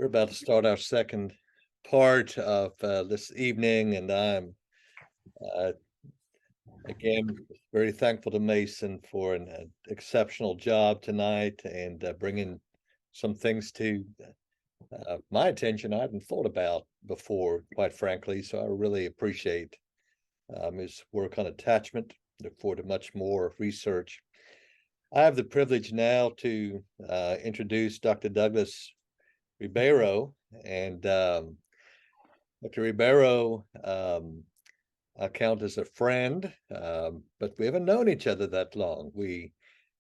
We're about to start our second part of this evening, and I'm uh, again very thankful to Mason for an exceptional job tonight and bringing some things to my attention I hadn't thought about before, quite frankly. So I really appreciate his work on attachment. Look forward to much more research. I have the privilege now to introduce Dr. Douglas Ribeiro, and Dr. Ribeiro, I count as a friend, but we haven't known each other that long. We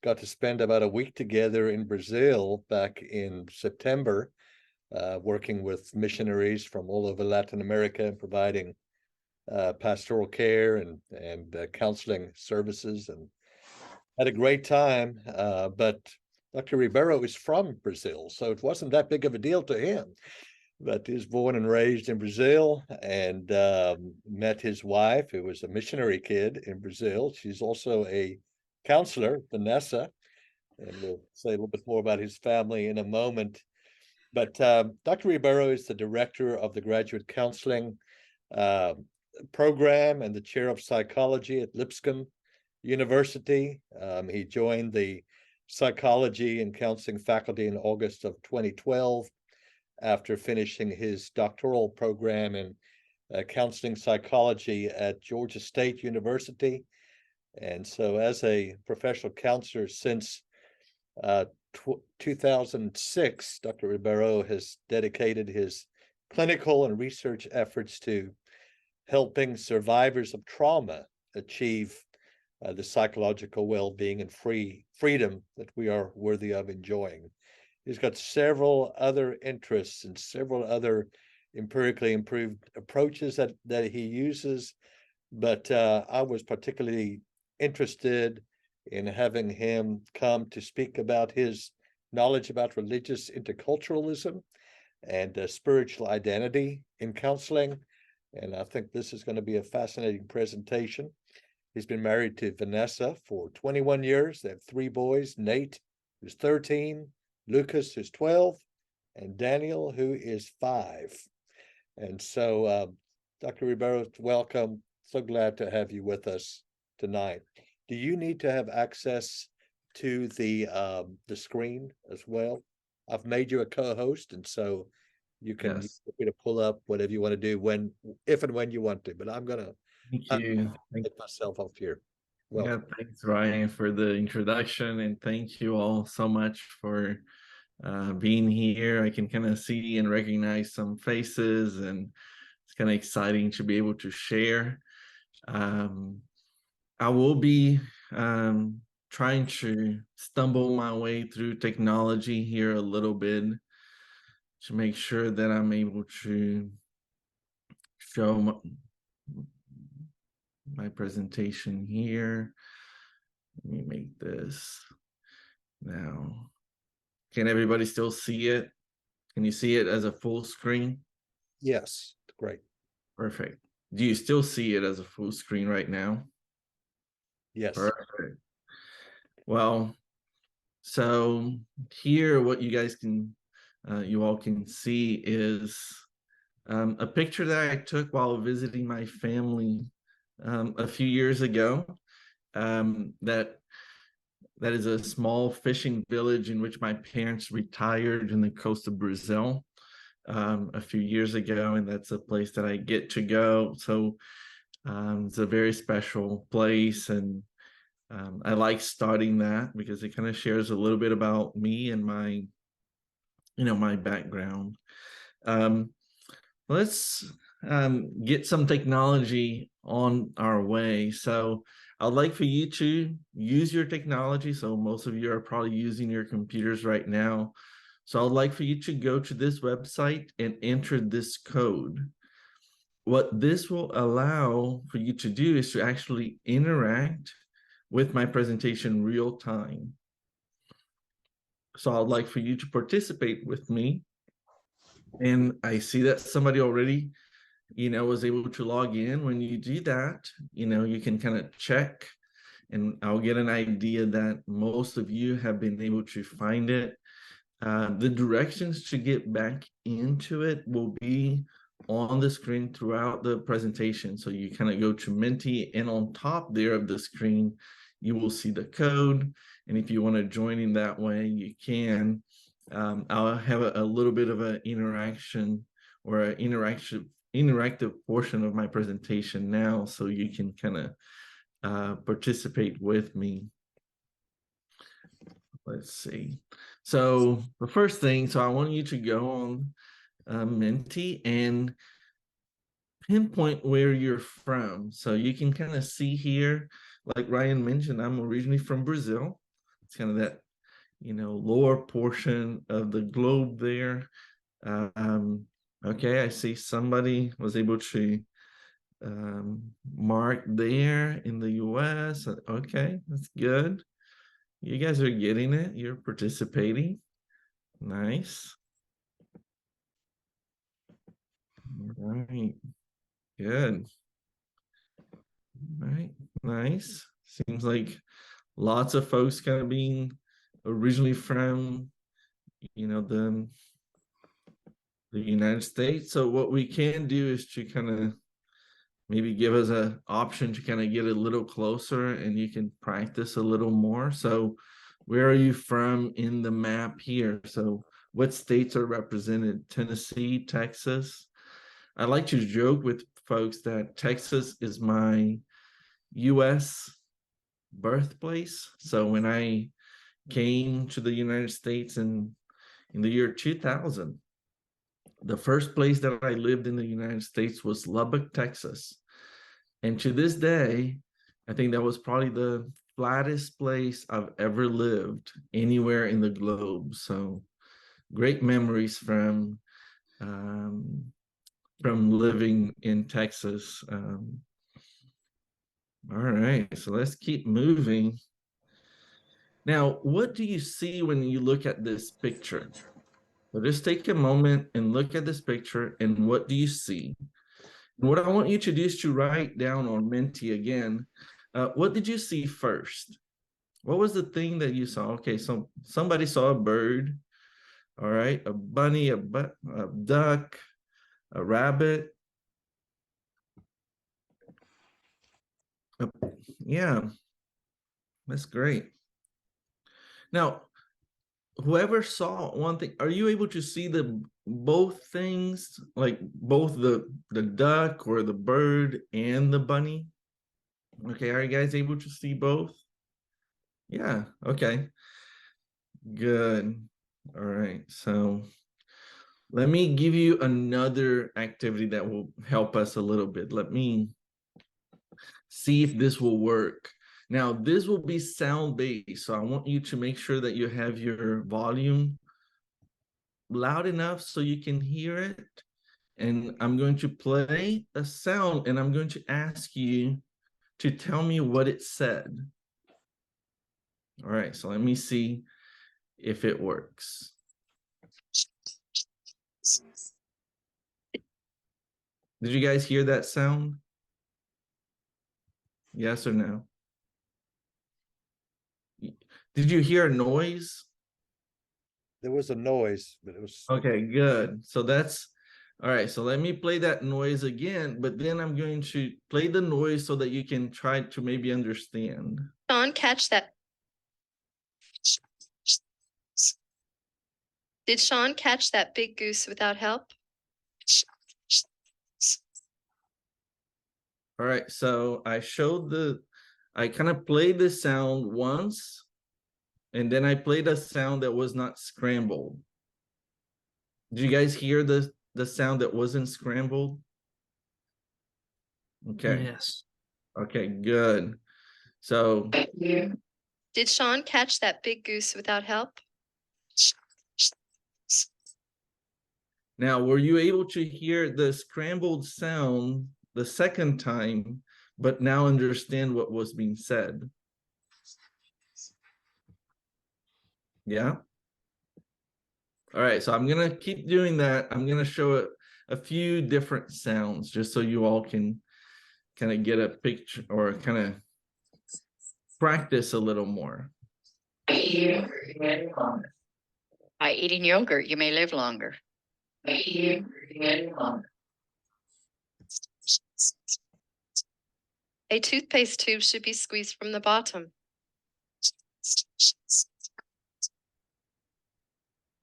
got to spend about a week together in Brazil back in September, working with missionaries from all over Latin America and providing pastoral care and counseling services, and had a great time. But Dr. Ribeiro is from Brazil, so it wasn't that big of a deal to him. But he was born and raised in Brazil, and met his wife, who was a missionary kid in Brazil. She's also a counselor, Vanessa, and we'll say a little bit more about his family in a moment. But Dr. Ribeiro is the director of the graduate counseling program and the chair of psychology at Lipscomb University. He joined the psychology and counseling faculty in August of 2012 after finishing his doctoral program in counseling psychology at Georgia State University. And so as a professional counselor since 2006, Dr. Ribeiro has dedicated his clinical and research efforts to helping survivors of trauma achieve the psychological well-being and freedom that we are worthy of enjoying. He's got several other interests and several other empirically improved approaches that he uses, but I was particularly interested in having him come to speak about his knowledge about religious interculturalism and spiritual identity in counseling. And I think this is going to be a fascinating presentation. He's been married to Vanessa for 21 years. They have 3 boys, Nate, who's 13, Lucas, who's 12, and Daniel, who is 5. And so, Dr. Ribeiro, welcome. So glad to have you with us tonight. Do you need to have access to the screen as well? I've made you a co-host, and so you can to pull up whatever you want to do if and when you want to. But I'm gonna take myself off here. Yeah, thanks, Ryan, for the introduction, and thank you all so much for being here. I can kind of see and recognize some faces, and it's kind of exciting to be able to share. I will be trying to stumble my way through technology here a little bit to make sure that I'm able to show my presentation here. Let me make this now. Can everybody still see it? Can you see it as a full screen? Yes, great. Perfect. Do you still see it as a full screen right now? Yes. Perfect. Well, so here what you guys can, you all can see is a picture that I took while visiting my family a few years ago. That is a small fishing village in which my parents retired in the coast of Brazil a few years ago, and that's a place that I get to go. So it's a very special place, and I like starting that because it kind of shares a little bit about me and my, my background. Let's get some technology on our way. So I'd like for you to use your technology. So most of you are probably using your computers right now. So I'd like for you to go to this website and enter this code. What this will allow for you to do is to actually interact with my presentation real time. So I'd like for you to participate with me. And I see that somebody already, was able to log in. When you do that, you can kind of check, and I'll get an idea that most of you have been able to find it. The directions to get back into it will be on the screen throughout the presentation. So you kind of go to Menti, and on top there of the screen, you will see the code. And if you want to join in that way, you can. I'll have a little bit of an interaction or an interactive portion of my presentation now, so you can kind of participate with me. Let's see. So the first thing, so I want you to go on Menti and pinpoint where you're from. So you can kind of see here, like Ryan mentioned, I'm originally from Brazil. It's kind of that, lower portion of the globe there. Okay, I see somebody was able to mark there in the US. Okay, that's good. You guys are getting it. You're participating. Nice. All right. Good. All right. Nice. Seems like lots of folks kind of being originally from, the United States. So what we can do is to kind of maybe give us an option to kind of get a little closer, and you can practice a little more. So where are you from in the map here? So what states are represented? Tennessee, Texas. I like to joke with folks that Texas is my US birthplace. So when I came to the United States in the year 2000, the first place that I lived in the United States was Lubbock, Texas. And to this day, I think that was probably the flattest place I've ever lived anywhere in the globe. So great memories from living in Texas. All right, so let's keep moving. Now, what do you see when you look at this picture? So just take a moment and look at this picture, and what do you see? And what I want you to do is to write down on Menti again, what did you see first? What was the thing that you saw? Okay, so somebody saw a bird, all right, a bunny, a duck, a rabbit. Yeah, that's great. Now, whoever saw one thing, are you able to see both things, like both the duck or the bird and the bunny? Okay, are you guys able to see both? Yeah, okay. Good. All right, so let me give you another activity that will help us a little bit. Let me see if this will work. Now, this will be sound-based, so I want you to make sure that you have your volume loud enough so you can hear it. And I'm going to play a sound, and I'm going to ask you to tell me what it said. All right, so let me see if it works. Did you guys hear that sound? Yes or no? Did you hear a noise? There was a noise, but it was Okay, good. So that's all right. So let me play that noise again, but then I'm going to play the noise so that you can try to maybe understand. Sean catch that? Did Sean catch that big goose without help? All right, so I kind of played the sound once, and then I played a sound that was not scrambled. Did you guys hear the sound that wasn't scrambled? Okay. Yes. Okay, good. So Did Sean catch that big goose without help? now, were you able to hear the scrambled sound the second time, but now understand what was being said? Yeah. All right, so I'm gonna keep doing that. I'm gonna show a few different sounds just so you all can kind of get a picture or kind of practice a little more. By eating yogurt, you may live longer. By eating yogurt, you may live longer. A toothpaste tube should be squeezed from the bottom.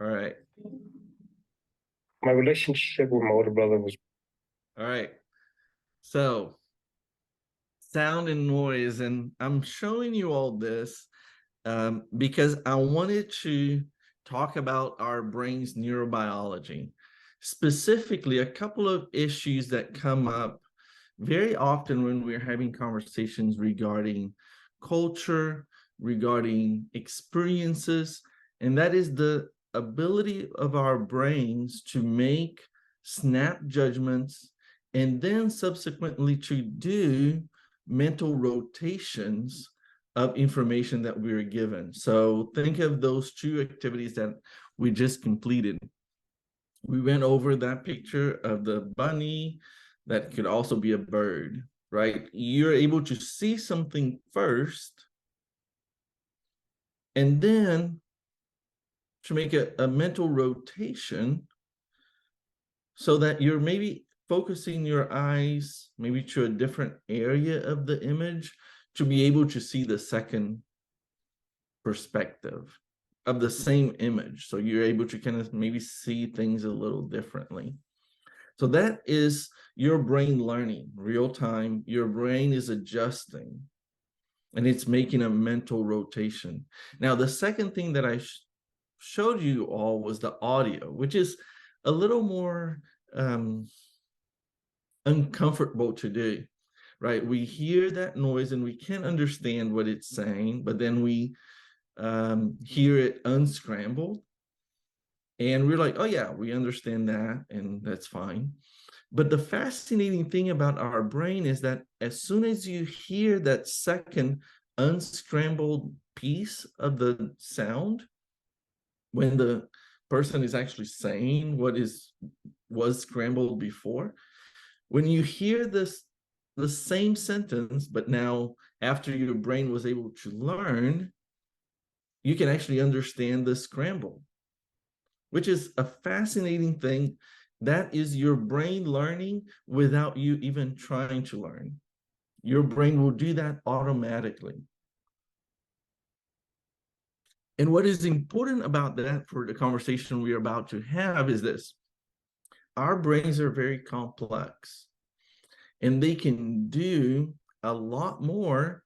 All right. My relationship with my older brother was All right. So sound and noise, and I'm showing you all this because I wanted to talk about our brain's neurobiology, specifically a couple of issues that come up very often when we're having conversations regarding culture, regarding experiences, and that is the ability of our brains to make snap judgments and then subsequently to do mental rotations of information that we were given. So think of those two activities that we just completed. We went over that picture of the bunny that could also be a bird, right? You're able to see something first and then to make a mental rotation so that you're maybe focusing your eyes maybe to a different area of the image to be able to see the second perspective of the same image. So you're able to kind of maybe see things a little differently. So that is your brain learning real time. Your brain is adjusting and it's making a mental rotation. Now, the second thing that I showed you all was the audio, which is a little more uncomfortable to do, right? We hear that noise and we can't understand what it's saying, but then we hear it unscrambled and we're like, oh yeah, we understand that and that's fine. But the fascinating thing about our brain is that as soon as you hear that second unscrambled piece of the sound, when the person is actually saying what was scrambled before, when you hear the same sentence, but now after your brain was able to learn, you can actually understand the scramble, which is a fascinating thing. That is your brain learning without you even trying to learn. Your brain will do that automatically. And what is important about that for the conversation we are about to have is this. Our brains are very complex and they can do a lot more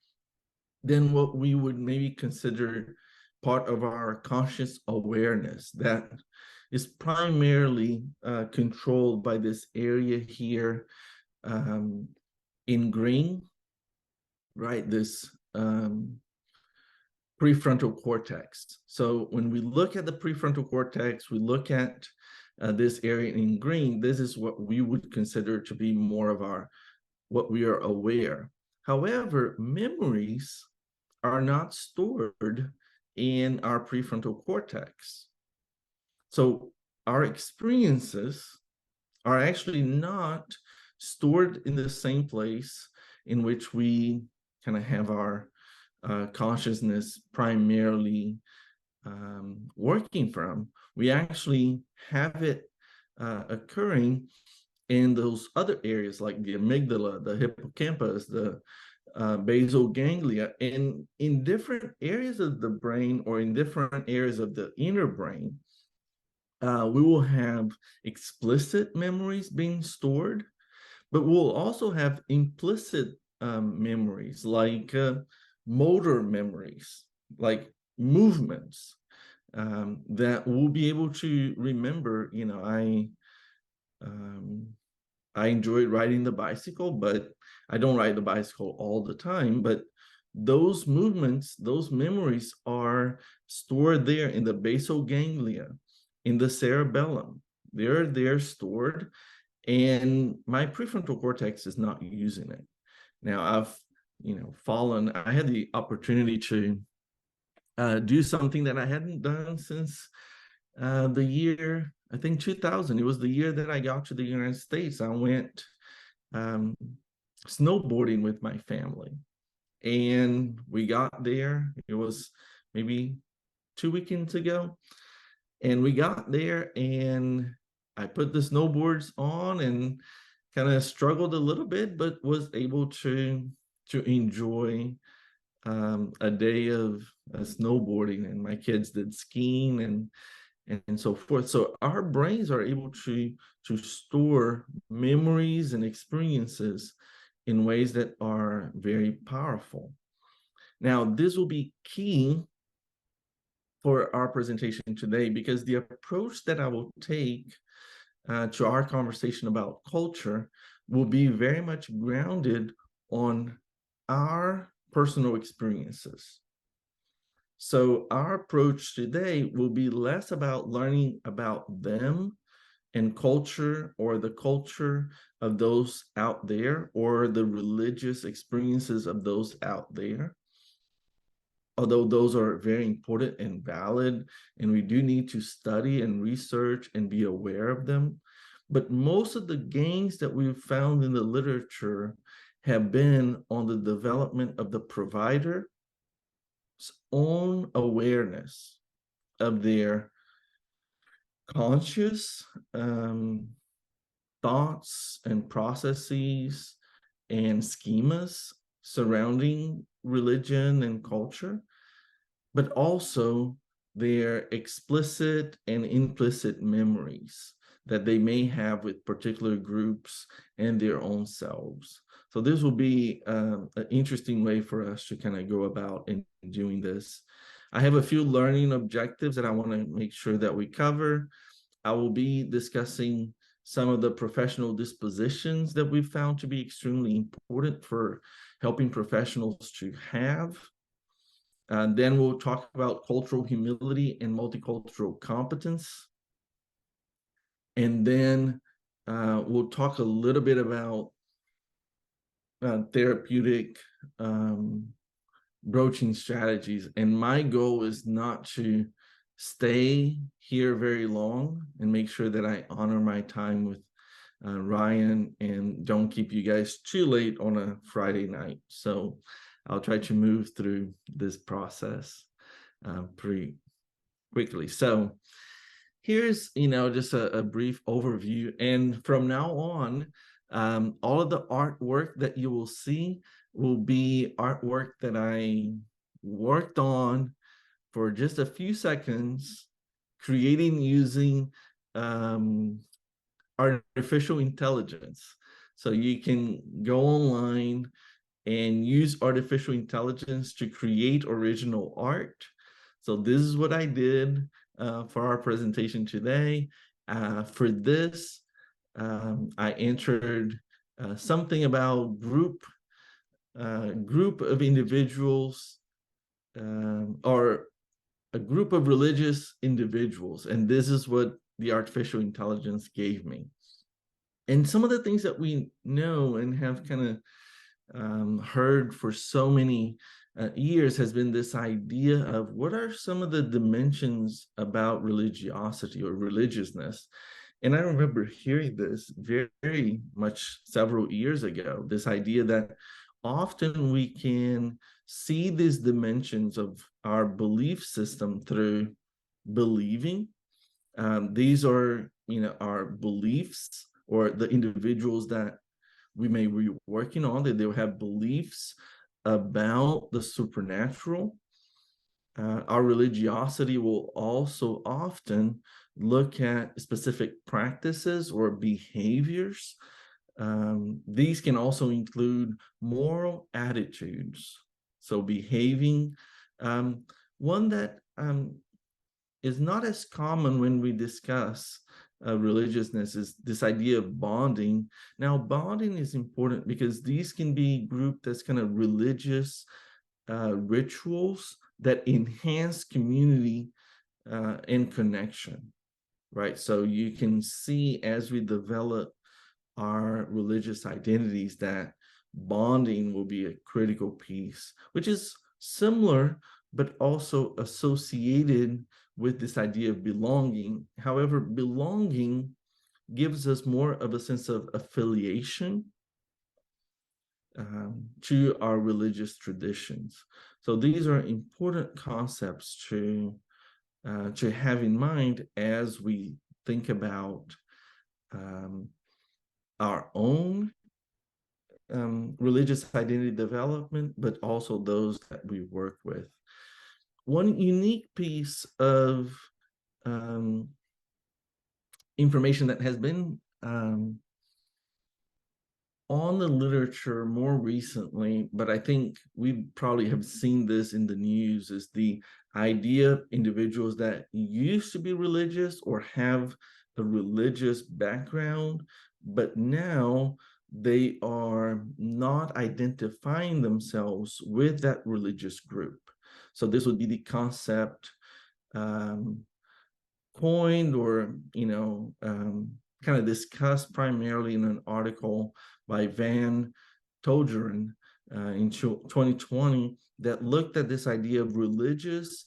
than what we would maybe consider part of our conscious awareness that is primarily controlled by this area here in green, right? This prefrontal cortex. So when we look at the prefrontal cortex, we look at this area in green, this is what we would consider to be more of what we are aware. However, memories are not stored in our prefrontal cortex. So our experiences are actually not stored in the same place in which we kind of have our consciousness primarily working from. We actually have it occurring in those other areas like the amygdala, the hippocampus, the basal ganglia, and in different areas of the brain or in different areas of the inner brain, we will have explicit memories being stored, but we'll also have implicit memories like motor memories, like movements that we'll be able to remember. You know, I enjoy riding the bicycle, but I don't ride the bicycle all the time. But those movements, those memories are stored there in the basal ganglia, in the cerebellum. They're stored, and my prefrontal cortex is not using it. Now I've, I had the opportunity to do something that I hadn't done since the year, I think 2000. It was the year that I got to the United States. I went snowboarding with my family, and we got there. It was maybe 2 weekends ago, And we got there, and I put the snowboards on and kind of struggled a little bit, but was able to enjoy a day of snowboarding, and my kids did skiing and so forth. So our brains are able to store memories and experiences in ways that are very powerful. Now, this will be key for our presentation today, because the approach that I will take to our conversation about culture will be very much grounded on our personal experiences. So our approach today will be less about learning about them and culture, or the culture of those out there, or the religious experiences of those out there. Although those are very important and valid, and we do need to study and research and be aware of them. But most of the gains that we've found in the literature have been on the development of the provider's own awareness of their conscious thoughts and processes and schemas surrounding religion and culture, but also their explicit and implicit memories that they may have with particular groups and their own selves. So this will be an interesting way for us to kind of go about in doing this. I have a few learning objectives that I want to make sure that we cover. I will be discussing some of the professional dispositions that we've found to be extremely important for helping professionals to have. And then we'll talk about cultural humility and multicultural competence. And then we'll talk a little bit about therapeutic broaching strategies. And my goal is not to stay here very long, and make sure that I honor my time with Ryan and don't keep you guys too late on a Friday night. So I'll try to move through this process pretty quickly. So here's, just a brief overview. And from now on, all of the artwork that you will see will be artwork that I worked on for just a few seconds, creating using artificial intelligence. So you can go online and use artificial intelligence to create original art. So this is what I did for our presentation today. For this, I entered something about group of individuals, or a group of religious individuals. And this is what the artificial intelligence gave me. And some of the things that we know and have kind of heard for so many years has been this idea of what are some of the dimensions about religiosity or religiousness. And I remember hearing this very, very much several years ago, this idea that often we can see these dimensions of our belief system through believing. These are, our beliefs, or the individuals that we may be working on, that they'll have beliefs about the supernatural. Our religiosity will also often look at specific practices or behaviors. These can also include moral attitudes. So behaving, one that is not as common when we discuss religiousness is this idea of bonding. Now, bonding is important because these can be grouped as kind of religious rituals that enhance community and connection, right? So you can see as we develop our religious identities that bonding will be a critical piece, which is similar but also associated with this idea of belonging. However, belonging gives us more of a sense of affiliation to our religious traditions. So these are important concepts to to have in mind as we think about our own religious identity development, but also those that we work with. One unique piece of information that has been on the literature more recently, but I think we probably have seen this in the news, is the idea of individuals that used to be religious or have a religious background, but now they are not identifying themselves with that religious group. So this would be the concept coined or, kind of discussed primarily in an article by Van Togeren in 2020 that looked at this idea of religious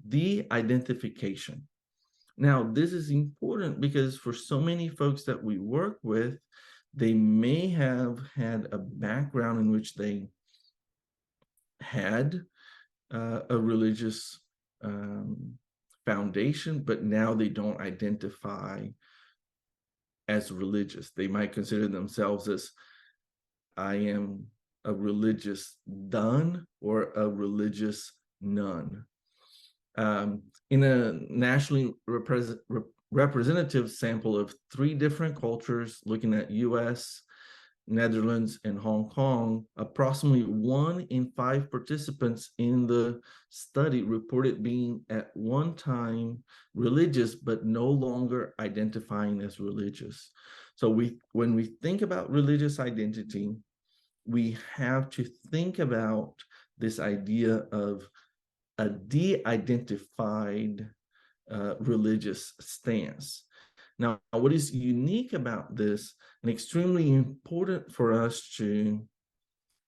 de-identification. Now, this is important because for so many folks that we work with, they may have had a background in which they had a religious foundation, but now they don't identify as religious. They might consider themselves as, I am a religious done or a religious none. In a nationally representative sample of 3 different cultures, looking at US, Netherlands, and Hong Kong, approximately 1 in 5 participants in the study reported being at one time religious, but no longer identifying as religious. So when we think about religious identity, we have to think about this idea of a de-identified religious stance. Now, what is unique about this and extremely important for us to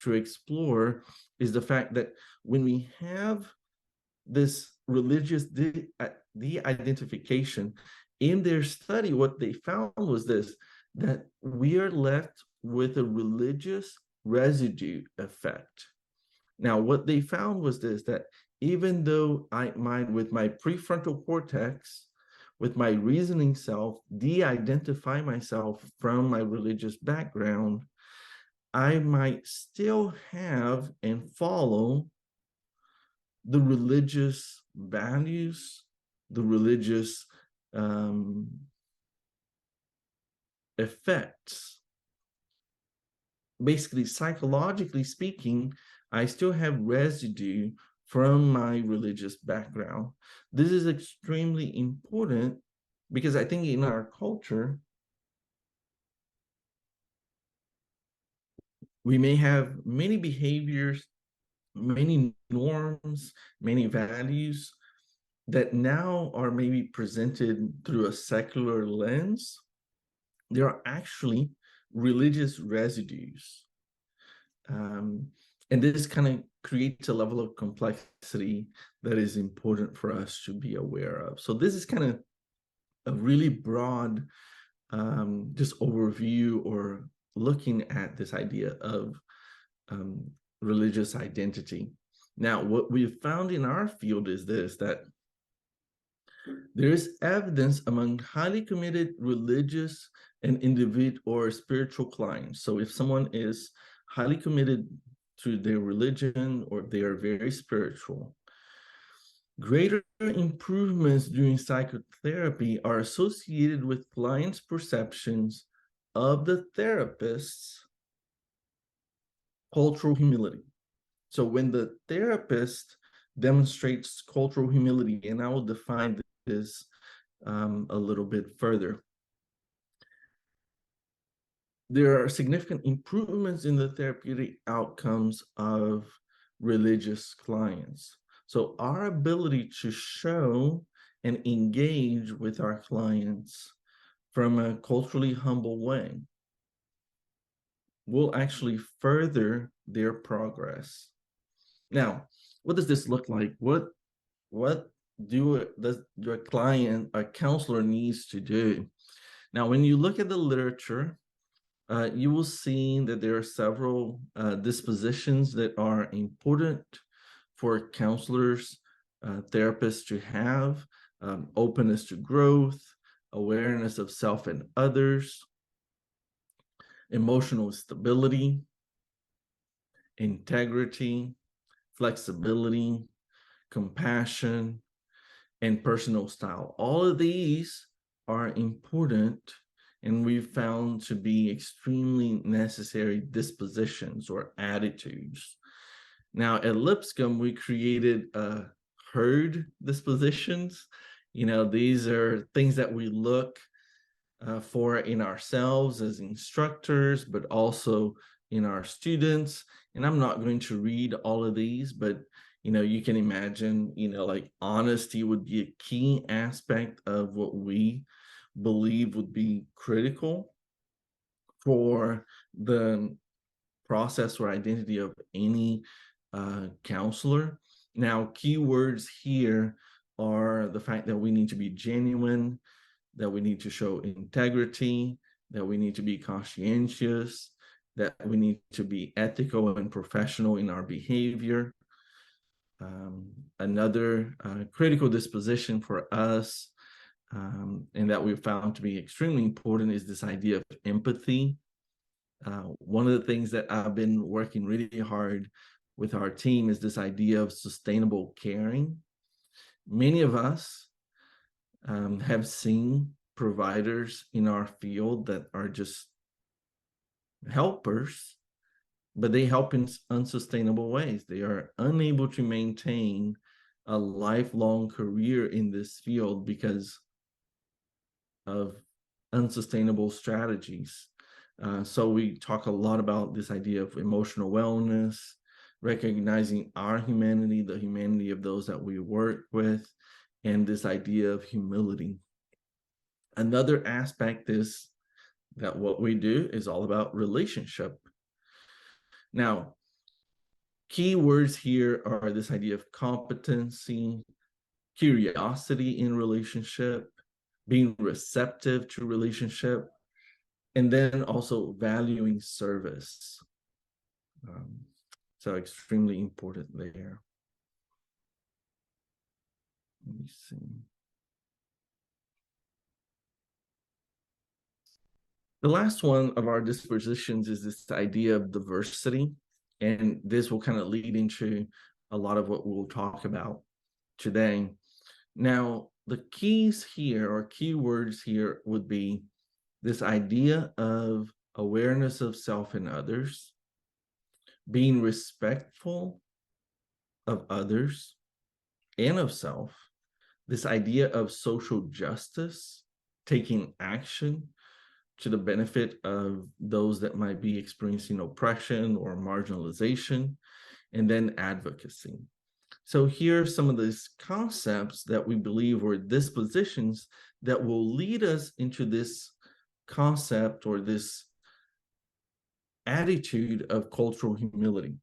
explore is the fact that when we have this religious de-identification, in their study, what they found was this, that we are left with a religious residue effect. Now, what they found was this, that even though with my prefrontal cortex, with my reasoning self, de-identify myself from my religious background, I might still have and follow the religious values, the religious effects. Basically, psychologically speaking, I still have residue from my religious background. This is extremely important because I think in our culture, we may have many behaviors, many norms, many values that now are maybe presented through a secular lens. There are actually religious residues. And this kind of creates a level of complexity that is important for us to be aware of. So this is kind of a really broad just overview or looking at this idea of religious identity. Now, what we've found in our field is this, that there is evidence among highly committed religious and individual or spiritual clients. So if someone is highly committed to their religion or they are very spiritual, greater improvements during psychotherapy are associated with clients' perceptions of the therapist's cultural humility. So when the therapist demonstrates cultural humility, and I will define this a little bit further, there are significant improvements in the therapeutic outcomes of religious clients. So our ability to show and engage with our clients from a culturally humble way will actually further their progress. Now, what does this look like? What does your client, a counselor, needs to do? Now, when you look at the literature, you will see that there are several dispositions that are important for counselors, therapists to have. openness to growth, awareness of self and others, emotional stability, integrity, flexibility, compassion, and personal style. All of these are important and we've found to be extremely necessary dispositions or attitudes. Now at Lipscomb, we created herd dispositions. You know, these are things that we look for in ourselves as instructors, but also in our students. And I'm not going to read all of these, but you know, you can imagine, you know, like honesty would be a key aspect of what we believe would be critical for the process or identity of any counselor. Now, keywords here are the fact that we need to be genuine, that we need to show integrity, that we need to be conscientious, that we need to be ethical and professional in our behavior. Another critical disposition for us, and that we've found to be extremely important, is this idea of empathy. One of the things that I've been working really hard with our team is this idea of sustainable caring. Many of us have seen providers in our field that are just helpers, but they help in unsustainable ways. They are unable to maintain a lifelong career in this field because of unsustainable strategies. So we talk a lot about this idea of emotional wellness, recognizing our humanity, the humanity of those that we work with, and this idea of humility. Another aspect is that what we do is all about relationship. Now, key words here are this idea of competency, curiosity in relationship, being receptive to relationship, and then also valuing service. So extremely important there. Let me see. The last one of our dispositions is this idea of diversity. And this will kind of lead into a lot of what we'll talk about today. Now, the keys here or keywords here would be this idea of awareness of self and others, being respectful of others and of self, this idea of social justice, taking action to the benefit of those that might be experiencing oppression or marginalization, and then advocacy. So here are some of these concepts that we believe were dispositions that will lead us into this concept or this attitude of cultural humility.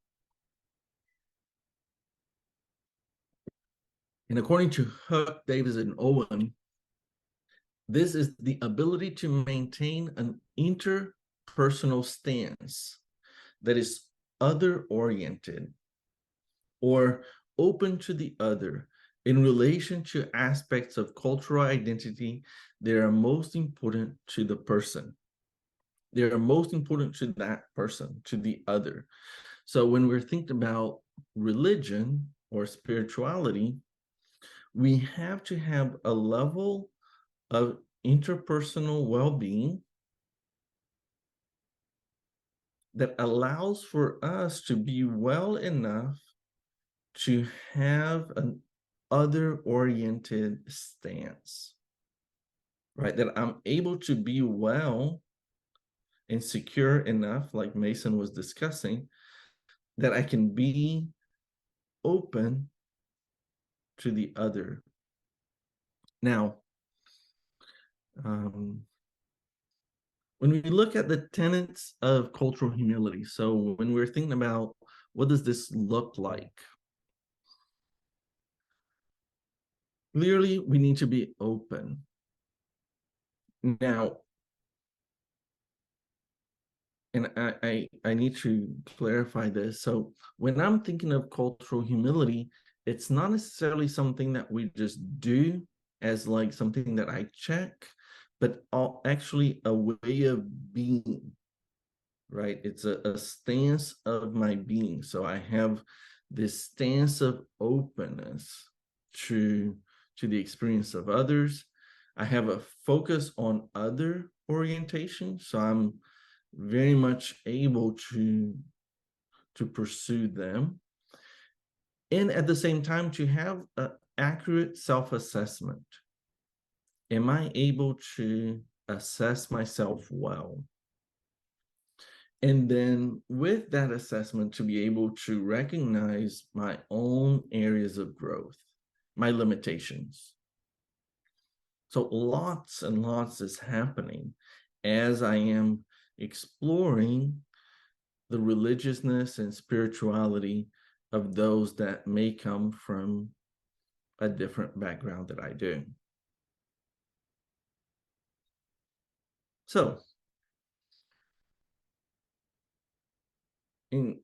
And according to Huck, Davis, and Owen, this is the ability to maintain an interpersonal stance that is other-oriented or open to the other in relation to aspects of cultural identity that are most important to the person. They are most important to that person, to the other. So when we're thinking about religion or spirituality, we have to have a level of interpersonal well-being that allows for us to be well enough to have an other-oriented stance, right? That I'm able to be well and secure enough, like Mason was discussing, that I can be open to the other. Now, when we look at the tenets of cultural humility, so when we're thinking about what does this look like? Clearly, we need to be open. Now, and I need to clarify this. So when I'm thinking of cultural humility, it's not necessarily something that we just do as like something that I check, but actually a way of being, right? It's a stance of my being. So I have this stance of openness to the experience of others. I have a focus on other orientation. So I'm very much able to pursue them. And at the same time, to have an accurate self-assessment. Am I able to assess myself well? And then with that assessment, to be able to recognize my own areas of growth, my limitations. So lots and lots is happening as I am exploring the religiousness and spirituality of those that may come from a different background that I do. So in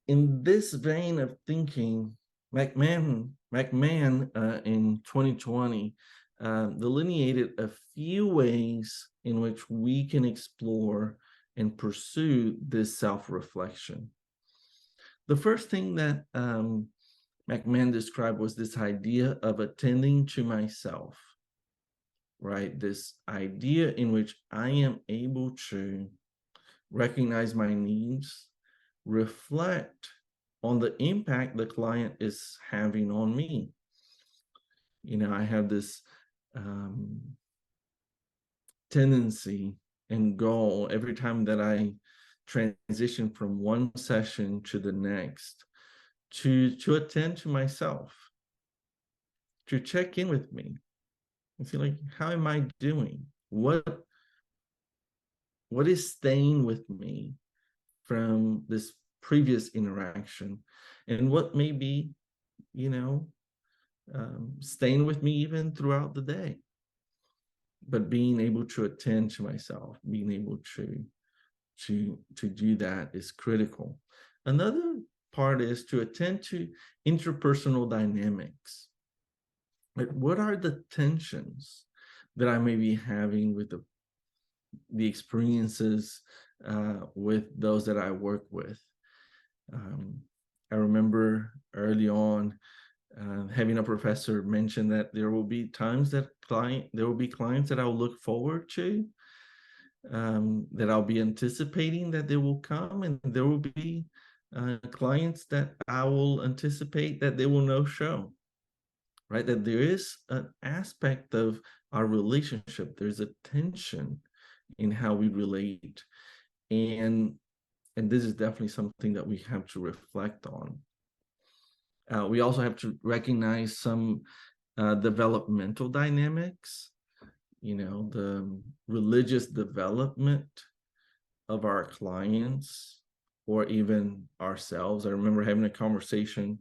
this vein of thinking, McMahon in 2020 delineated a few ways in which we can explore and pursue this self-reflection. The first thing that McMahon described was this idea of attending to myself, right? This idea in which I am able to recognize my needs, reflect on the impact the client is having on me. You know, I have this tendency and goal every time that I transition from one session to the next to attend to myself, to check in with me and feel like, how am I doing? What is staying with me from this previous interaction, and what may be, you know, staying with me even throughout the day. But being able to attend to myself, being able to do that is critical. Another part is to attend to interpersonal dynamics. Like, what are the tensions that I may be having with the experiences with those that I work with? I remember early on having a professor mention that there will be times that there will be clients that I'll look forward to, that I'll be anticipating that they will come, and there will be clients that I will anticipate that they will no show, right? That there is an aspect of our relationship. There's a tension in how we relate, and this is definitely something that we have to reflect on. We also have to recognize some developmental dynamics, you know, the religious development of our clients or even ourselves. I remember having a conversation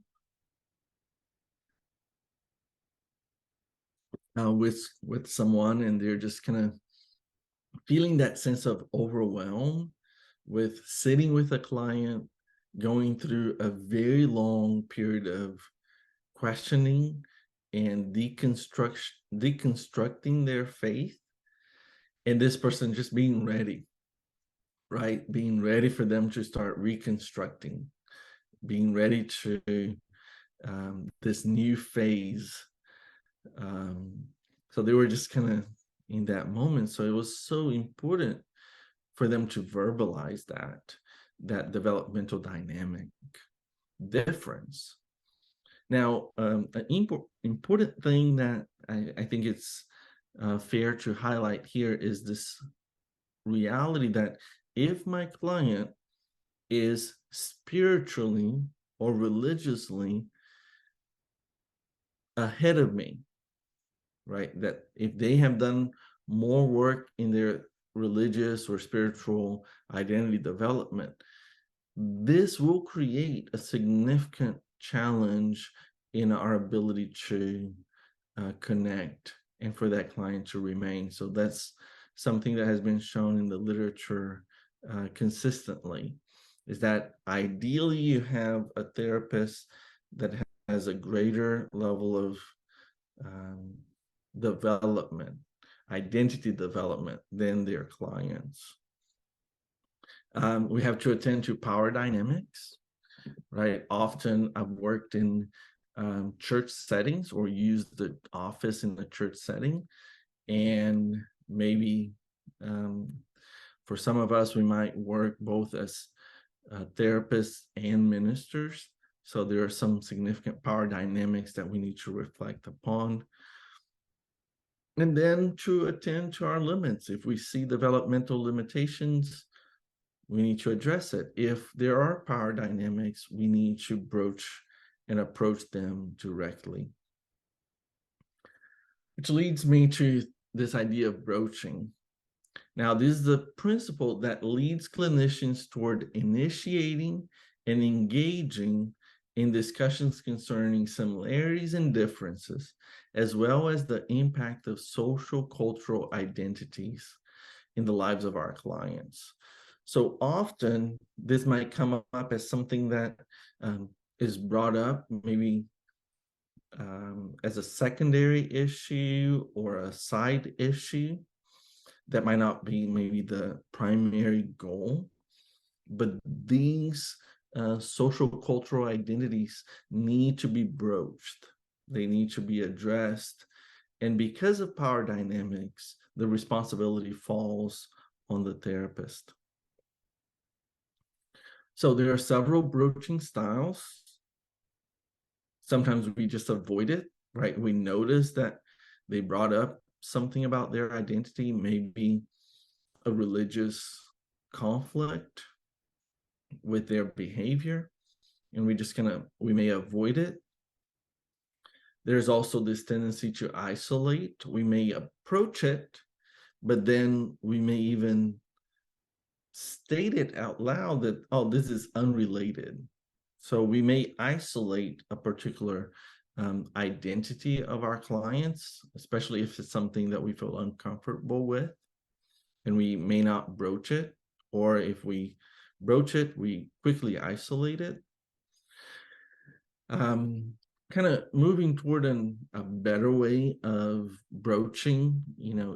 with someone, and they're just kind of feeling that sense of overwhelm with sitting with a client, going through a very long period of questioning and deconstructing their faith, and this person just being ready, right? Being ready for them to start reconstructing, being ready to this new phase. So they were just kind of in that moment. So it was so important for them to verbalize that developmental dynamic difference. Now, an important thing that I think it's fair to highlight here is this reality that if my client is spiritually or religiously ahead of me, right, that if they have done more work in their religious or spiritual identity development, this will create a significant challenge in our ability to connect and for that client to remain. So that's something that has been shown in the literature consistently, is that ideally you have a therapist that has a greater level of development, identity development than their clients. We have to attend to power dynamics, right? Often I've worked in church settings or used the office in the church setting, and maybe for some of us, we might work both as therapists and ministers. So there are some significant power dynamics that we need to reflect upon. And then to attend to our limits. If we see developmental limitations, we need to address it. If there are power dynamics, we need to broach and approach them directly. Which leads me to this idea of broaching. Now, this is the principle that leads clinicians toward initiating and engaging in discussions concerning similarities and differences, as well as the impact of social cultural identities in the lives of our clients. So often, this might come up as something that is brought up maybe as a secondary issue or a side issue that might not be maybe the primary goal, but these social cultural identities need to be broached. They need to be addressed. And because of power dynamics, the responsibility falls on the therapist. So there are several broaching styles. Sometimes we just avoid it, right? We notice that they brought up something about their identity, maybe a religious conflict with their behavior, and we may avoid it. There's also this tendency to isolate. We may approach it, but then we may even state it out loud that, oh, this is unrelated. So we may isolate a particular identity of our clients, especially if it's something that we feel uncomfortable with, and we may not broach it, or if we broach it, we quickly isolate it. Kind of moving toward a better way of broaching,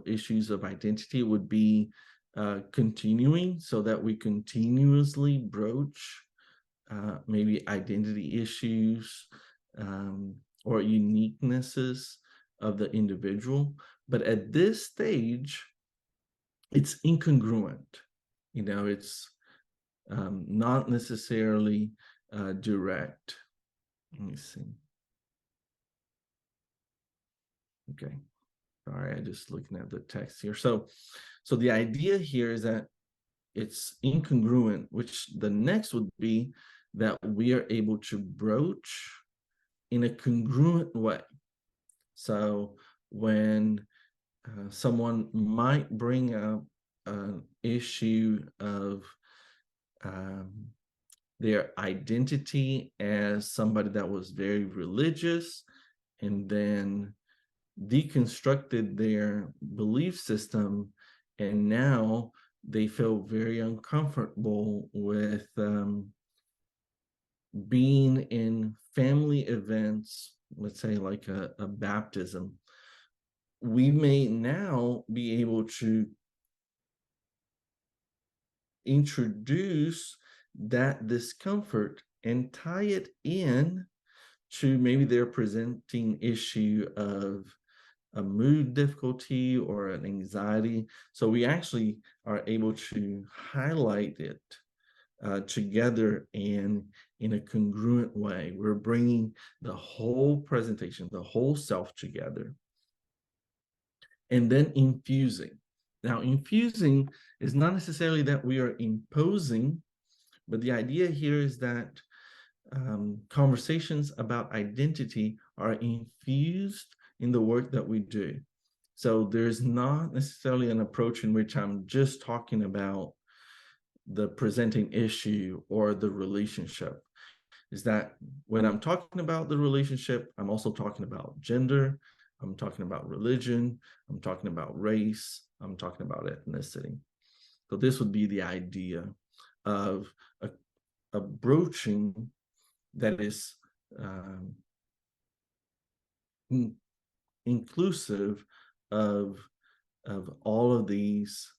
issues of identity would be continuing, so that we continuously broach maybe identity issues or uniquenesses of the individual. But at this stage, it's incongruent. It's not necessarily direct. Let me see. Okay. Sorry, I'm just looking at the text here. So the idea here is that it's incongruent, which the next would be that we are able to broach in a congruent way. So when someone might bring up an issue of their identity as somebody that was very religious and then deconstructed their belief system, and now they feel very uncomfortable with being in family events, let's say like a baptism. We may now be able to introduce that discomfort and tie it in to maybe their presenting issue of a mood difficulty or an anxiety. So we actually are able to highlight it together and in a congruent way. We're bringing the whole presentation, the whole self together. And then infusing. Now, infusing is not necessarily that we are imposing, but the idea here is that conversations about identity are infused in the work that we do. So there's not necessarily an approach in which I'm just talking about the presenting issue or the relationship. Is that when I'm talking about the relationship, I'm also talking about gender, I'm talking about religion, I'm talking about race, I'm talking about ethnicity. So this would be the idea of a broaching that is inclusive of all of these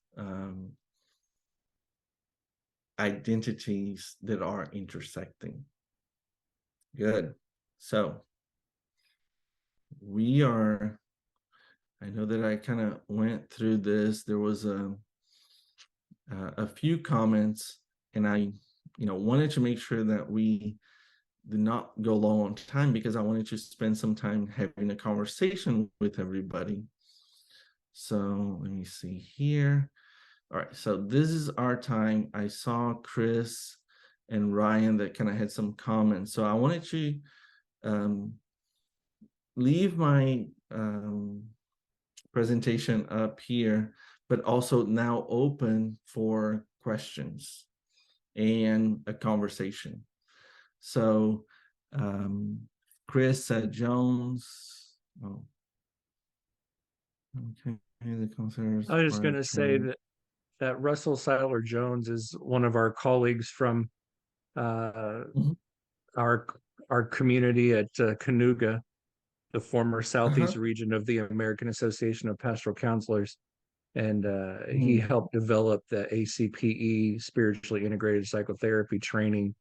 identities that are intersecting. Good. So I know that I kind of went through this. There was a few comments, and I wanted to make sure that we did not go long on time because I wanted to spend some time having a conversation with everybody. So let me see here. All right, so this is our time. I saw Chris and Ryan that kind of had some comments. So I wanted to leave my presentation up here, but also now open for questions and a conversation. So Chris Jones. Oh, okay. I was just going to say that Russell Seiler Jones is one of our colleagues from our community at Canuga, the former southeast region of the American Association of Pastoral Counselors. And he helped develop the ACPE, spiritually integrated psychotherapy training.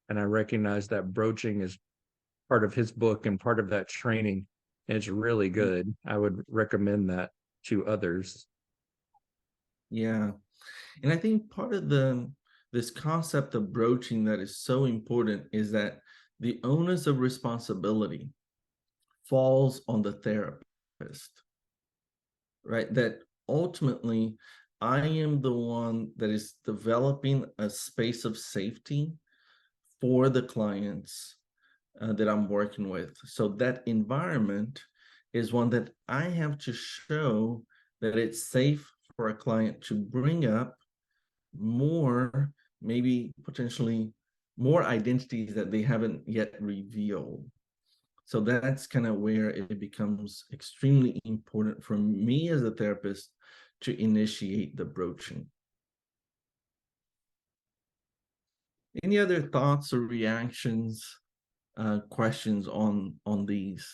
And I recognize that broaching is part of his book and part of that training. And it's really good. I would recommend that to others. Yeah. And I think part of this concept of broaching that is so important is that the onus of responsibility falls on the therapist, right? That ultimately I am the one that is developing a space of safety for the clients that I'm working with. So that environment is one that I have to show that it's safe for a client to bring up more, maybe potentially more identities that they haven't yet revealed. So that's kind of where it becomes extremely important for me as a therapist to initiate the broaching. Any other thoughts or reactions, questions on these?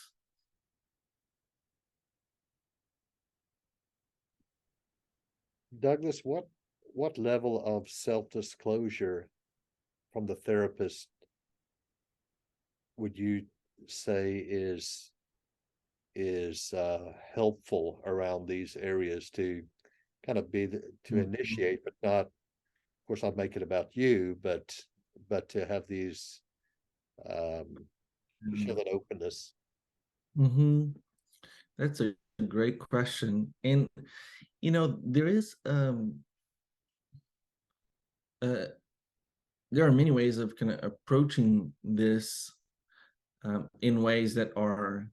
Douglas, what level of self-disclosure from the therapist would you say is helpful around these areas to kind of be to initiate, but not, of course, not make it about you, but to have these show that openness. That's a great question. And there is there are many ways of kind of approaching this in ways that are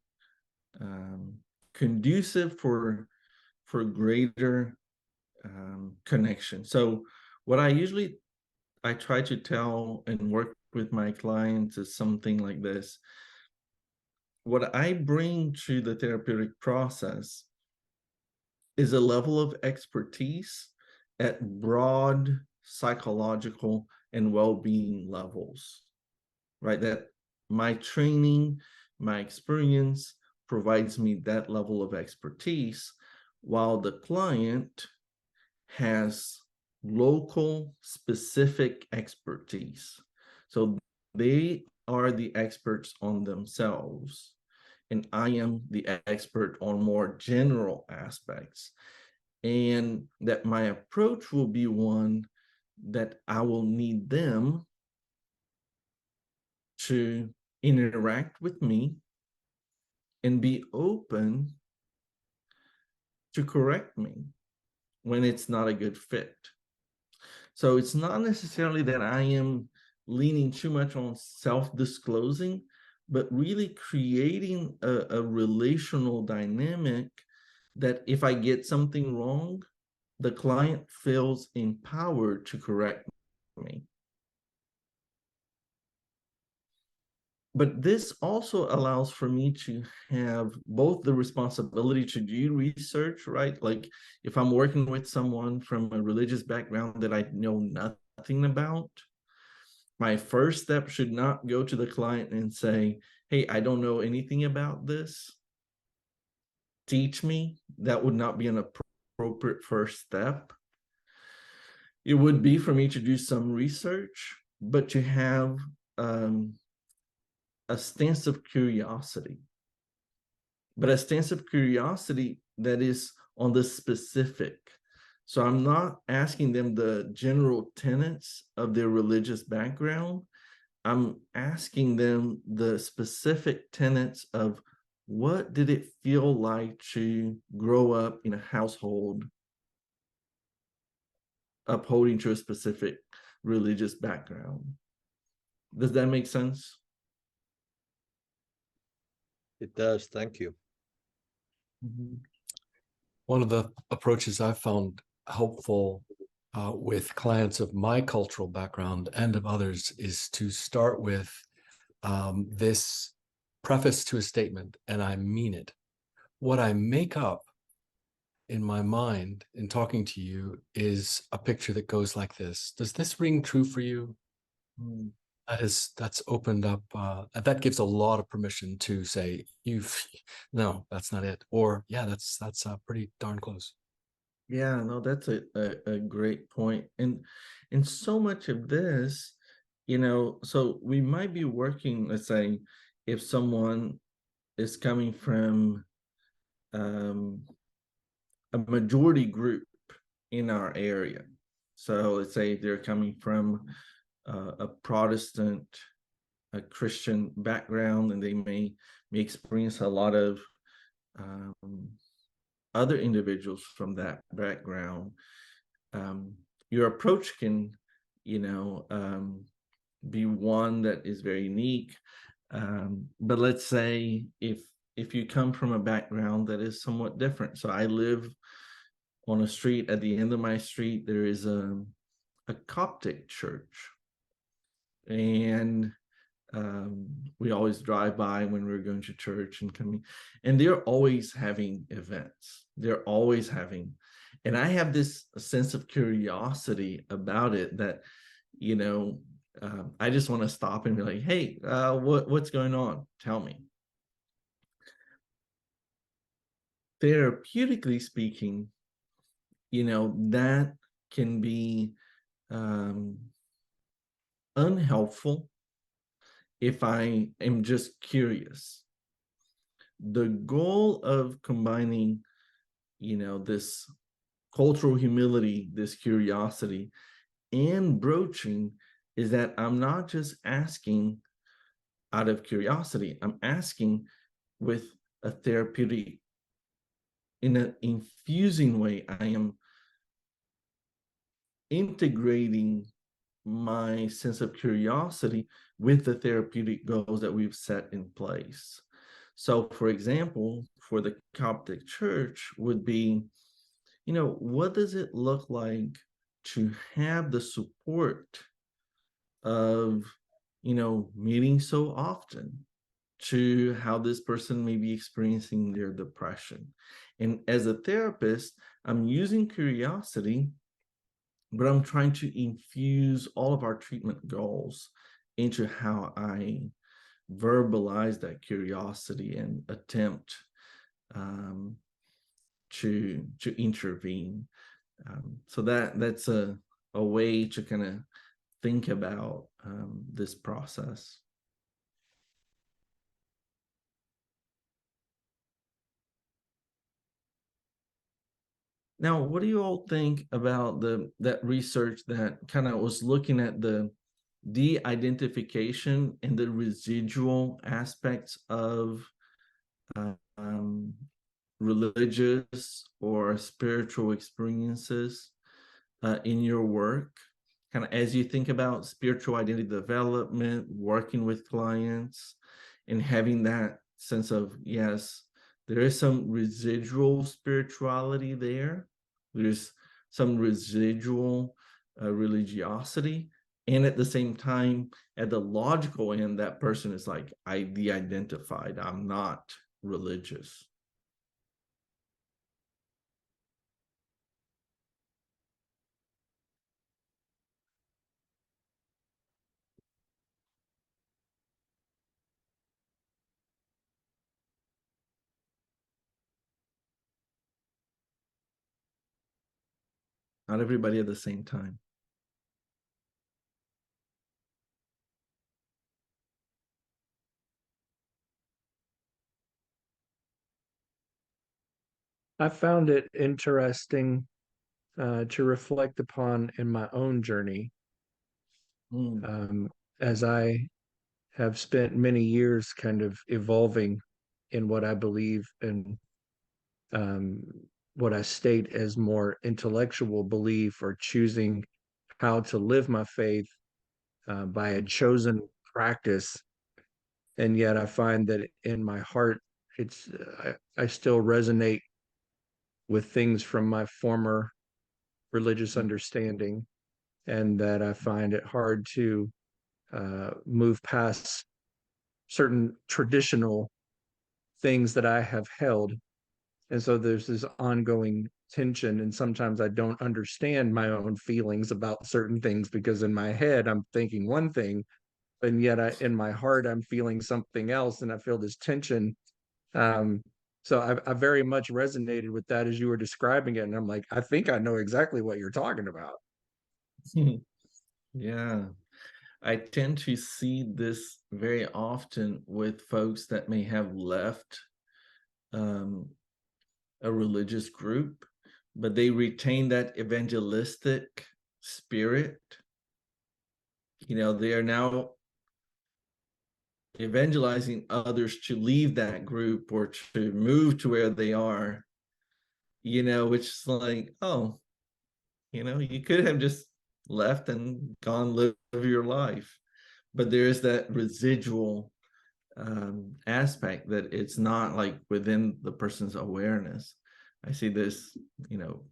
conducive for greater connection. So what I try to tell and work with my clients is something like this. What I bring to the therapeutic process is a level of expertise at broad psychological and well-being levels, right? That my training, my experience provides me that level of expertise, while the client has local specific expertise. So they are the experts on themselves, and I am the expert on more general aspects. And that my approach will be one that I will need them to interact with me and be open to correct me when it's not a good fit. So it's not necessarily that I am leaning too much on self-disclosing, but really creating a relational dynamic that if I get something wrong, the client feels empowered to correct me. But this also allows for me to have both the responsibility to do research, right? Like if I'm working with someone from a religious background that I know nothing about, my first step should not go to the client and say, hey, I don't know anything about this. teach me, that would not be an appropriate first step. It would be for me to do some research, but to have a stance of curiosity, but a stance of curiosity that is on the specific. So I'm not asking them the general tenets of their religious background. I'm asking them the specific tenets of what did it feel like to grow up in a household upholding to a specific religious background. Does that make sense? It does. Thank you. One of the approaches I've found helpful with clients of my cultural background and of others is to start with this preface to a statement, and I mean it. What I make up in my mind in talking to you is a picture that goes like this. Does this ring true for you? That's opened up, that gives a lot of permission to say, no, that's not it. Or yeah, that's pretty darn close. Yeah, no, that's a great point. And so much of this, so we might be working, let's say, if someone is coming from a majority group in our area. So let's say they're coming from a Protestant, a Christian background, and they may experience a lot of other individuals from that background. Your approach can, be one that is very unique. But let's say if you come from a background that is somewhat different. So I live on a street. At the end of my street, there is a Coptic church. And we always drive by when we're going to church and coming, and they're always having events. They're always having, and I have this sense of curiosity about it that, I just want to stop and be like, hey, what's going on? Tell me. Therapeutically speaking, that can be unhelpful if I am just curious. The goal of combining, this cultural humility, this curiosity, and broaching is that I'm not just asking out of curiosity, I'm asking with a therapeutic, in an infusing way. I am integrating my sense of curiosity with the therapeutic goals that we've set in place. So, for example, for the Coptic Church would be, what does it look like to have the support of, meeting so often, to how this person may be experiencing their depression. And as a therapist, I'm using curiosity, but I'm trying to infuse all of our treatment goals into how I verbalize that curiosity and attempt to intervene. So that's a way to kind of think about this process. Now, what do you all think about that research that kind of was looking at the de-identification and the residual aspects of religious or spiritual experiences in your work? Kind of as you think about spiritual identity development, working with clients, and having that sense of, yes, there is some residual spirituality there. There's some residual religiosity. And at the same time, at the logical end, that person is like, I de-identified. I'm not religious. not everybody at the same time. I found it interesting to reflect upon in my own journey, as I have spent many years kind of evolving in what I believe and what I state as more intellectual belief, or choosing how to live my faith by a chosen practice. And yet I find that in my heart, it's I still resonate with things from my former religious understanding, and that I find it hard to move past certain traditional things that I have held. And so there's this ongoing tension, and sometimes I don't understand my own feelings about certain things, because in my head I'm thinking one thing, and yet in my heart I'm feeling something else, and I feel this tension. um, so I very much resonated with that as you were describing it, and I'm like, I think I know exactly what you're talking about. Yeah, I tend to see this very often with folks that may have left a religious group, but they retain that evangelistic spirit. You know, they are now evangelizing others to leave that group or to move to where they are, you know, which is like, oh, you know, you could have just left and gone live your life. But there's that residual aspect that it's not like within the person's awareness. I see this, you know,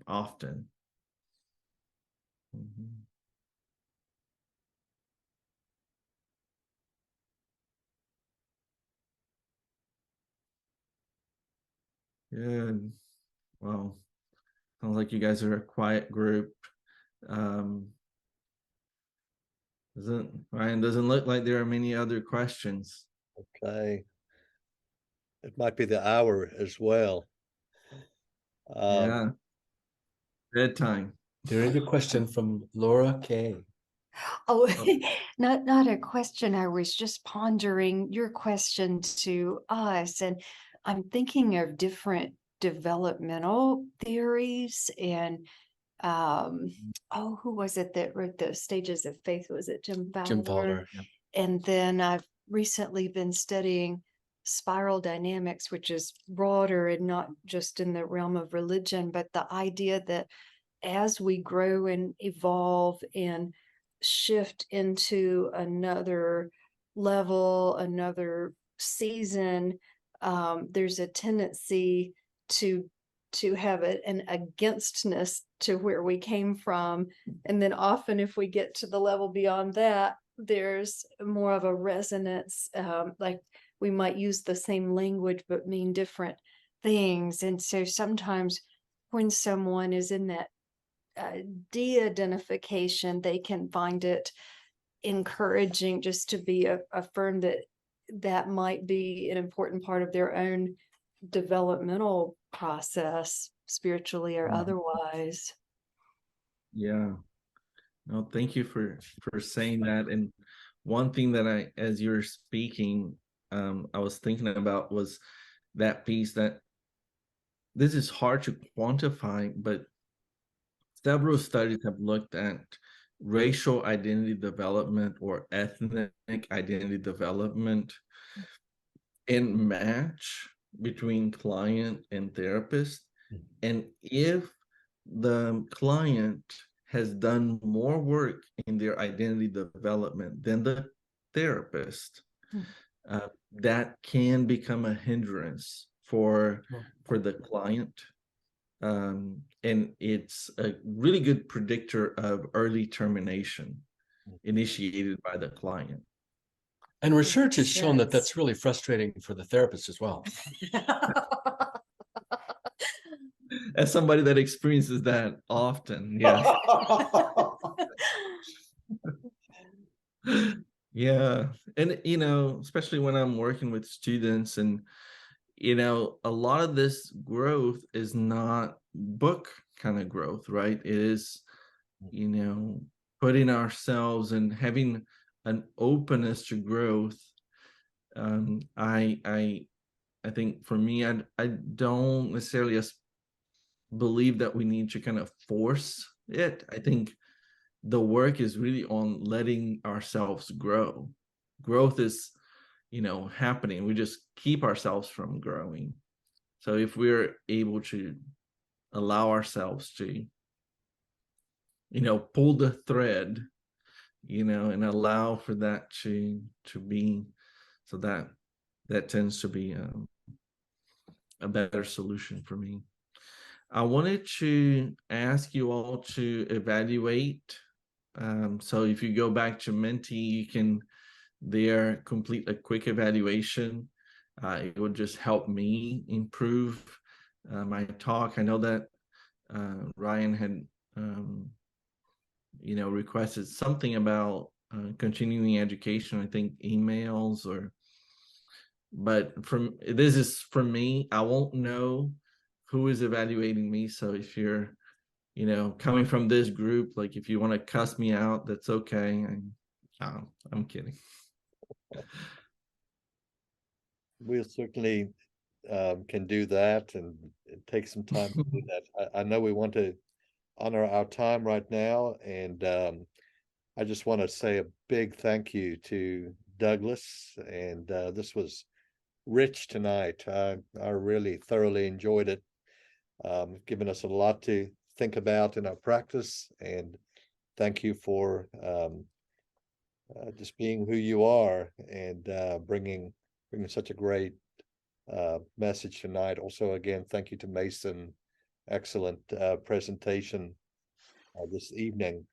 often. Good. Well, sounds like you guys are a quiet group. Doesn't look like there are many other questions. Okay. It might be the hour as well. Yeah. Bedtime. There is a question from Laura Kay. Oh, Oh. not a question. I was just pondering your question to us, and I'm thinking of different developmental theories. And who was it that wrote the Stages of Faith? Was it Jim Fowler? Jim Fowler. Yeah. And then I've recently been studying spiral dynamics, which is broader and not just in the realm of religion, but the idea that as we grow and evolve and shift into another level, another season, there's a tendency to have an againstness to where we came from. And then often if we get to the level beyond that, there's more of a resonance, like we might use the same language but mean different things. And so sometimes when someone is in that de-identification, they can find it encouraging just to be affirmed that that might be an important part of their own developmental process, spiritually or otherwise. Yeah. No, thank you for saying that. And one thing that as you were speaking, I was thinking about was that piece that this is hard to quantify, but several studies have looked at racial identity development or ethnic identity development and match between client and therapist. And if the client has done more work in their identity development than the therapist, that can become a hindrance for the client. And it's a really good predictor of early termination initiated by the client. And research has shown that Yes. that's really frustrating for the therapist as well. As somebody that experiences that often, yes. Yeah. And, you know, especially when I'm working with students, and, you know, a lot of this growth is not book kind of growth, right? It is, putting ourselves and having an openness to growth. I think for me, I don't necessarily believe that we need to kind of force it. I think the work is really on letting ourselves grow. Growth is, happening. We just keep ourselves from growing. So if we're able to allow ourselves to, pull the thread, and allow for that to be, so that tends to be a better solution for me. I wanted to ask you all to evaluate. So if you go back to Menti, you can there complete a quick evaluation. It would just help me improve my talk. I know that Ryan had requested something about continuing education, I think emails but this is for me. I won't know who is evaluating me. So if you're, coming from this group, like if you want to cuss me out, that's okay. I'm kidding. We certainly can do that, and it takes some time to do that. I know we want to honor our time right now, and I just want to say a big thank you to Douglas, and this was rich tonight. I really thoroughly enjoyed it. Given us a lot to think about in our practice, and thank you for just being who you are, and bringing such a great message tonight. Also, again, thank you to Mason. Excellent presentation this evening.